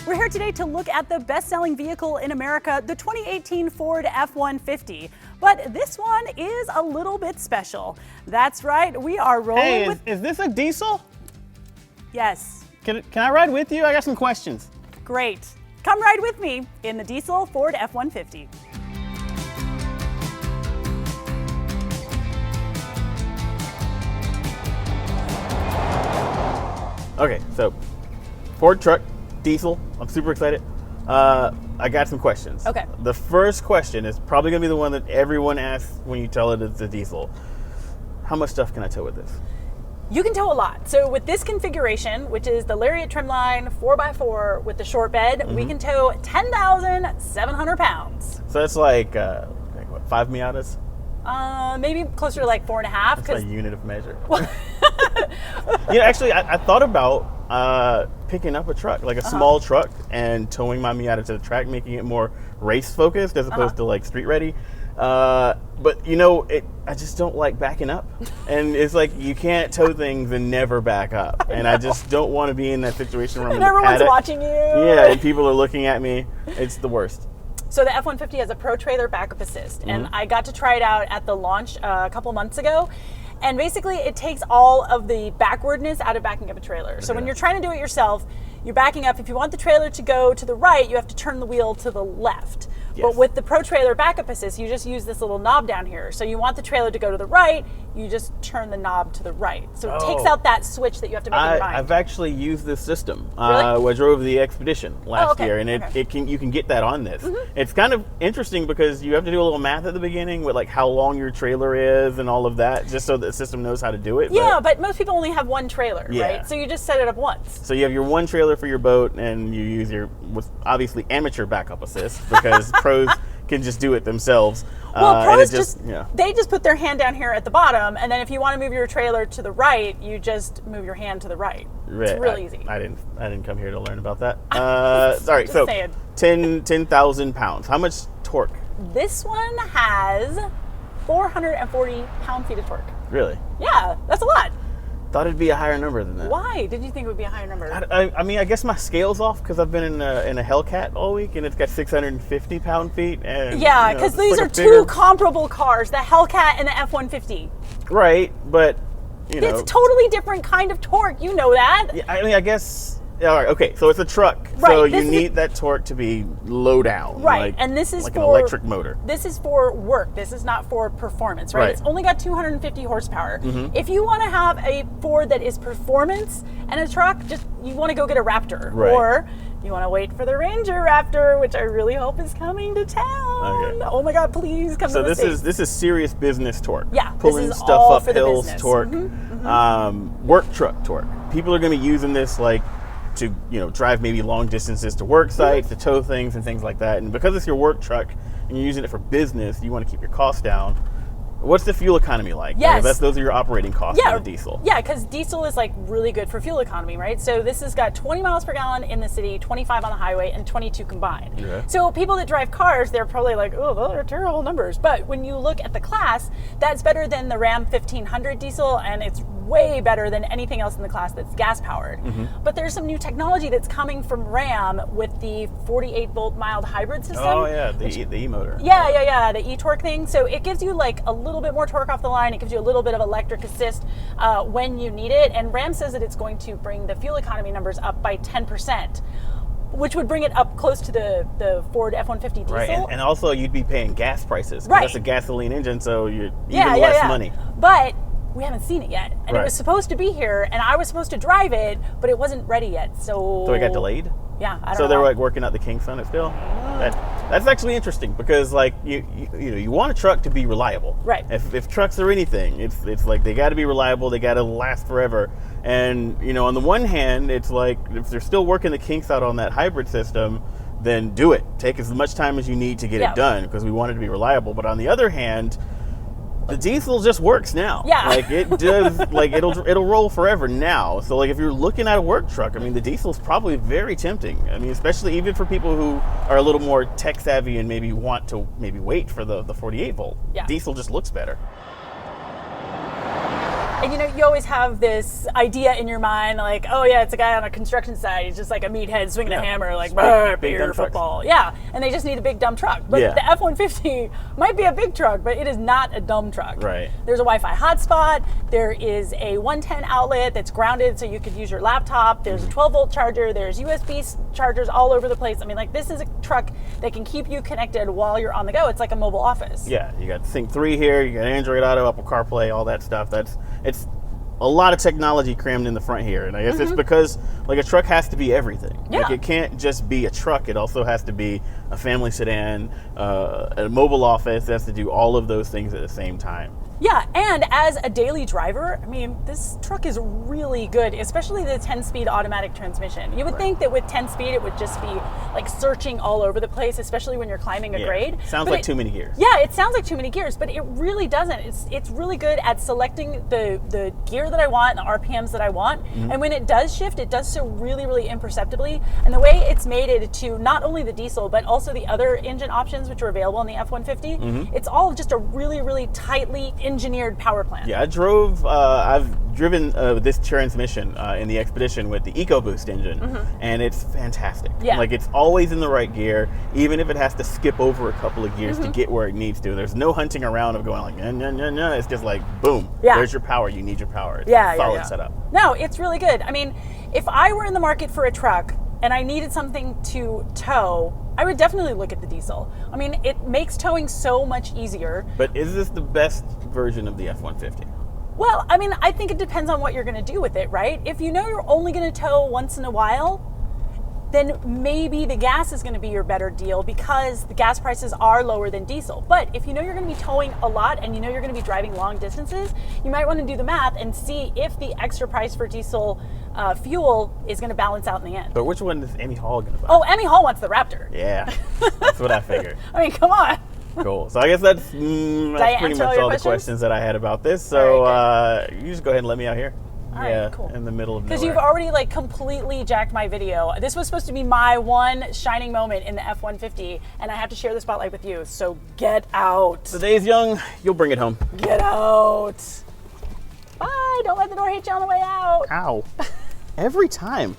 We're here today to look at the best-selling vehicle in America, the 2018 Ford F-150. But this one is a little bit special. That's right, we are rolling with... Is this a diesel? Yes. Can I ride with you? I got some questions. Great. Come ride with me in the diesel Ford F-150. Okay, so Ford truck, diesel. I'm super excited. I got some questions. Okay. The first question is probably going to be the one that everyone asks when you tell it it's a diesel. How much stuff can I tow with this? You can tow a lot. So with this configuration, which is the Lariat trimline 4x4 with the short bed, we can tow 10,700 pounds. So that's like what, 5 Miatas? Maybe closer to like 4.5. That's my unit of measure. Actually, I thought about picking up a truck, like a small truck, and towing my Miata to the track, making it more race focused as opposed to like street ready. But I just don't like backing up, and it's like you can't tow things and never back up, and I just don't want to be in that situation where I'm in the everyone's paddock. watching you. Yeah, and people are looking at me. It's the worst. So the F-150 has a Pro Trailer backup assist, and I got to try it out at the launch a couple months ago. And basically, it takes all of the backwardness out of backing up a trailer. So when you're trying to do it yourself, you're backing up. If you want the trailer to go to the right, you have to turn the wheel to the left. Yes. But with the Pro Trailer backup assist, you just use this little knob down here. So you want the trailer to go to the right, you just turn the knob to the right. So it takes out that switch that you have to make in your mind. I've actually used this system. Really? I drove the Expedition last year, and you can get that on this. It's kind of interesting because you have to do a little math at the beginning with like how long your trailer is and all of that, just so the system knows how to do it. Yeah, but most people only have one trailer, Yeah. right? So you just set it up once. So you have your one trailer for your boat, and you use your with obviously amateur backup assist because pros can just do it themselves. Well, pros they just put their hand down here at the bottom, and then if you want to move your trailer to the right, you just move your hand to the right. It's real easy. I didn't come here to learn about that. Sorry, Just so saying. 10,000 pounds. How much torque? This one has 440 pound-feet of torque. Really? Yeah, that's a lot. Thought it'd be a higher number than that. Why did you think it would be a higher number? I mean, I guess my scale's off because I've been in a Hellcat all week, and it's got 650 pound-feet. And yeah, because these are two comparable cars, the Hellcat and the F-150. Right, but it's a totally different kind of torque. You know that. Yeah, I mean, I guess. All right, okay, so it's a truck, right, so you need that torque to be low down. Right, and this is like for an electric motor. This is for work. This is not for performance, right? It's only got 250 horsepower. If you want to have a Ford that is performance and a truck, you want to go get a Raptor, or you want to wait for the Ranger Raptor, which I really hope is coming to town. Okay. Oh my God, please come to the States. So this is serious business torque. Yeah, pulling this is stuff all up for the hills business. torque. Work truck torque. People are going to be using this to drive maybe long distances to work sites, to tow things and things like that. And because it's your work truck and you're using it for business, you want to keep your costs down. What's the fuel economy like? Yes. Those are your operating costs for the diesel. Yeah, because diesel is like really good for fuel economy, right? So this has got 20 miles per gallon in the city, 25 on the highway, and 22 combined. Okay. So people that drive cars, they're probably like, oh, those are terrible numbers. But when you look at the class, that's better than the Ram 1500 diesel, and it's way better than anything else in the class that's gas powered. But there's some new technology that's coming from Ram with the 48 volt mild hybrid system. Oh yeah, the e-motor. Yeah, the e-torque thing. So it gives you like a little bit more torque off the line. It gives you a little bit of electric assist when you need it. And Ram says that it's going to bring the fuel economy numbers up by 10%. Which would bring it up close to the Ford F-150 diesel. Right, and also you'd be paying gas prices. Right. That's a gasoline engine, so you're even less money. But we haven't seen it yet. And it was supposed to be here, and I was supposed to drive it, but it wasn't ready yet. So it got delayed? Yeah, I don't know. So they're like working out the kinks on it still? That's actually interesting because like you want a truck to be reliable. Right. If trucks are anything, it's like they got to be reliable, they got to last forever. And on the one hand, it's like if they're still working the kinks out on that hybrid system, then do it. Take as much time as you need to get it done because we want it to be reliable. But on the other hand, the diesel just works now. Yeah. Like it does, like it'll roll forever now. So like if you're looking at a work truck, I mean the diesel's probably very tempting. I mean, especially even for people who are a little more tech savvy and maybe want to wait for the 48 volt. Yeah. Diesel just looks better. And you know, you always have this idea in your mind, like, oh yeah, it's a guy on a construction site. He's just like a meathead swinging a hammer, like, bigger football. Yeah, and they just need a big dumb truck. But the F-150 might be a big truck, but it is not a dumb truck. Right. There's a Wi-Fi hotspot. There is a 110 outlet that's grounded so you could use your laptop. There's a 12-volt charger. There's USB chargers all over the place. I mean, like, this is a truck that can keep you connected while you're on the go. It's like a mobile office. Yeah, you got Sync 3 here. You got Android Auto, Apple CarPlay, all that stuff. It's a lot of technology crammed in the front here, and I guess it's because like a truck has to be everything. Yeah. Like it can't just be a truck. It also has to be a family sedan, a mobile office. It has to do all of those things at the same time. Yeah, and as a daily driver, I mean, this truck is really good, especially the 10-speed automatic transmission. You would think that with 10-speed, it would just be like searching all over the place, especially when you're climbing a grade. Sounds like too many gears. Yeah, it sounds like too many gears, but it really doesn't. It's really good at selecting the gear that I want, the RPMs that I want, and when it does shift, it does so really, really imperceptibly. And the way it's mated to not only the diesel, but also the other engine options which are available in the F-150, it's all just a really, really tightly engineered power plant. Yeah, I've driven this transmission in the Expedition with the EcoBoost engine, and it's fantastic. Yeah. Like it's always in the right gear, even if it has to skip over a couple of gears to get where it needs to. There's no hunting around of going like, nah. It's just like, boom, there's your power. You need your power. It's a solid setup. No, it's really good. I mean, if I were in the market for a truck and I needed something to tow, I would definitely look at the diesel. I mean, it makes towing so much easier. But is this the best version of the F-150? Well, I mean, I think it depends on what you're going to do with it, right? If you know you're only going to tow once in a while, then maybe the gas is going to be your better deal because the gas prices are lower than diesel. But if you know you're going to be towing a lot and you know you're going to be driving long distances, you might want to do the math and see if the extra price for diesel fuel is going to balance out in the end. But which one is Emme Hall going to buy? Oh, Emme Hall wants the Raptor. Yeah, that's what I figured. I mean, come on. Cool. So I guess that's pretty much all the questions that I had about this. So you just go ahead and let me out here. All right, cool. In the middle of nowhere. Because you've already like completely jacked my video. This was supposed to be my one shining moment in the F-150, and I have to share the spotlight with you. So get out. The day's young. You'll bring it home. Get out. Bye. Don't let the door hit you on the way out. Ow. Every time.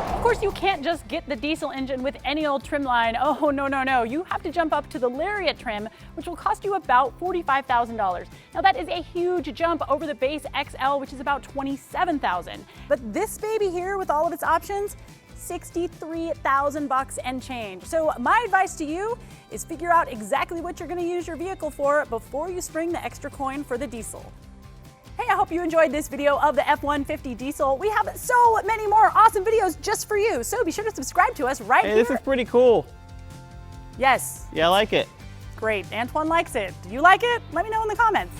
Of course, you can't just get the diesel engine with any old trim line. Oh, no. You have to jump up to the Lariat trim, which will cost you about $45,000. Now, that is a huge jump over the base XL, which is about $27,000. But this baby here, with all of its options, $63,000 and change. So my advice to you is figure out exactly what you're going to use your vehicle for before you spring the extra coin for the diesel. Hey, I hope you enjoyed this video of the F-150 diesel. We have so many more awesome videos just for you, so be sure to subscribe to us right here. Hey, this is pretty cool. Yes. Yeah, I like it. Great. Antoine likes it. Do you like it? Let me know in the comments.